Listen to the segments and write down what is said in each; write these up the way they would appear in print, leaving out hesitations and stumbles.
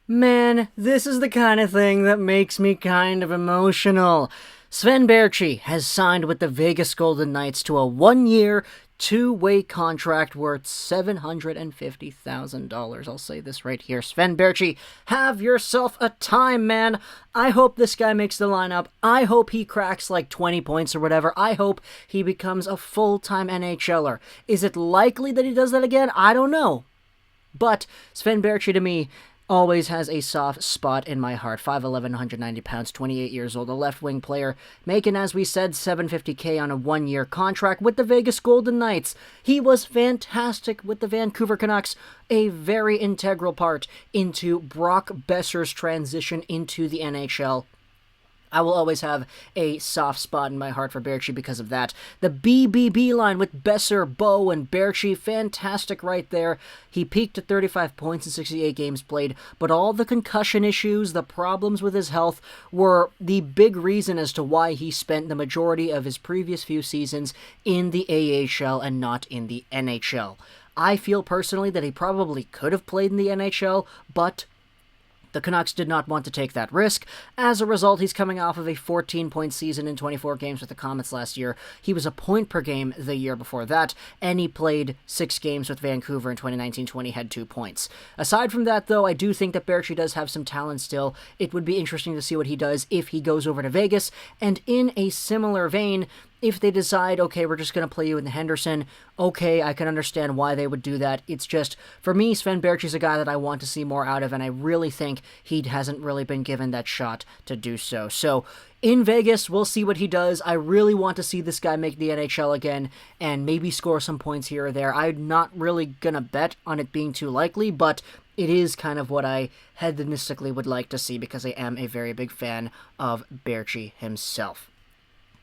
Man, this is the kind of thing that makes me kind of emotional. Sven Baertschi has signed with the Vegas Golden Knights to a 1-year, two-way contract worth $750,000. I'll say this right here. Sven Baertschi, have yourself a time, man. I hope this guy makes the lineup. I hope he cracks like 20 points or whatever. I hope he becomes a full-time NHLer. Is it likely that he does that again? I don't know. But Sven Baertschi, to me, always has a soft spot in my heart. 5'11", 190 pounds, 28 years old, a left-wing player, making, as we said, $750K on a 1-year contract with the Vegas Golden Knights. He was fantastic with the Vancouver Canucks, a very integral part into Brock Boeser's transition into the NHL. I will always have a soft spot in my heart for Baertschi because of that. The BBB line with Boeser, Bo, and Baertschi, fantastic right there. He peaked at 35 points in 68 games played, but all the concussion issues, the problems with his health, were the big reason as to why he spent the majority of his previous few seasons in the AHL and not in the NHL. I feel personally that he probably could have played in the NHL, but the Canucks did not want to take that risk. As a result, he's coming off of a 14-point season in 24 games with the Comets last year. He was a point per game the year before that, and he played 6 games with Vancouver in 2019-20, had 2 points. Aside from that, though, I do think that Baertschi does have some talent still. It would be interesting to see what he does if he goes over to Vegas, and in a similar vein, if they decide, okay, we're just going to play you in Henderson, okay, I can understand why they would do that. It's just, for me, Sven Baertschi's a guy that I want to see more out of, and I really think he hasn't really been given that shot to do so. So, in Vegas, we'll see what he does. I really want to see this guy make the NHL again, and maybe score some points here or there. I'm not really going to bet on it being too likely, but it is kind of what I hedonistically would like to see, because I am a very big fan of Baertschi himself.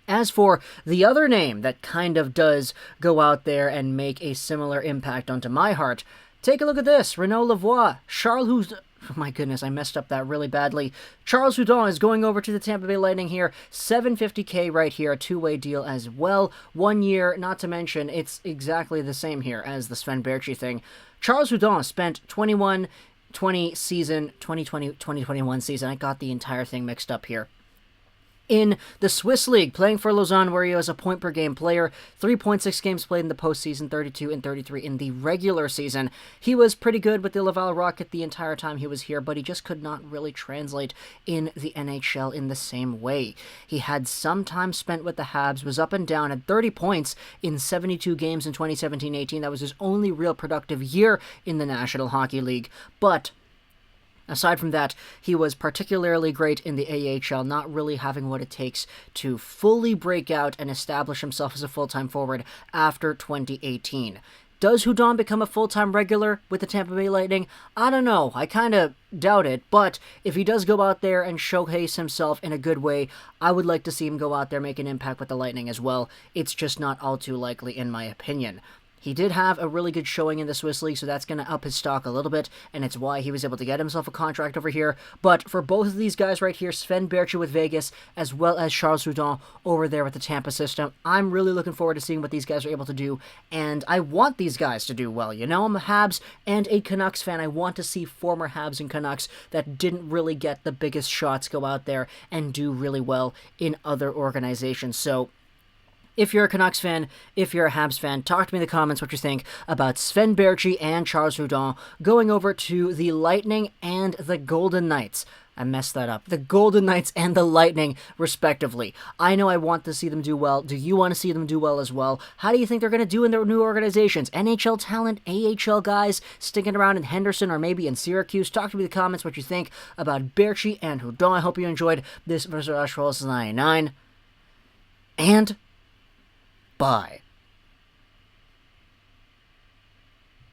As for the other name that kind of does go out there and make a similar impact onto my heart, take a look at this. Renaud Lavoie, Charles Hudon. Oh my goodness, I messed up that really badly. Charles Hudon is going over to the Tampa Bay Lightning here. $750K right here, a two-way deal as well. 1 year, not to mention, it's exactly the same here as the Sven Baertschi thing. Charles Hudon spent 2020 season, 2021 season. I got the entire thing mixed up here. In the Swiss League, playing for Lausanne, where he was a point-per-game player, 3.6 games played in the postseason, 32 and 33 in the regular season. He was pretty good with the Laval Rocket the entire time he was here, but he just could not really translate in the NHL in the same way. He had some time spent with the Habs, was up and down, had 30 points in 72 games in 2017-18. That was his only real productive year in the National Hockey League, but aside from that, he was particularly great in the AHL, not really having what it takes to fully break out and establish himself as a full-time forward after 2018. Does Hudon become a full-time regular with the Tampa Bay Lightning? I don't know. I kind of doubt it, but if he does go out there and showcase himself in a good way, I would like to see him go out there, make an impact with the Lightning as well. It's just not all too likely, in my opinion. He did have a really good showing in the Swiss League, so that's going to up his stock a little bit, and it's why he was able to get himself a contract over here. But for both of these guys right here, Sven Baertschi with Vegas, as well as Charles Hudon over there with the Tampa system, I'm really looking forward to seeing what these guys are able to do, and I want these guys to do well. You know, I'm a Habs and a Canucks fan. I want to see former Habs and Canucks that didn't really get the biggest shots go out there and do really well in other organizations. So if you're a Canucks fan, if you're a Habs fan, talk to me in the comments what you think about Sven Baertschi and Charles Hudon going over to the Lightning and the Golden Knights. I messed that up. The Golden Knights and the Lightning, respectively. I know I want to see them do well. Do you want to see them do well as well? How do you think they're going to do in their new organizations? NHL talent, AHL guys sticking around in Henderson or maybe in Syracuse? Talk to me in the comments what you think about Baertschi and Hudon. I hope you enjoyed this versus Rush Rolls 99. And bye.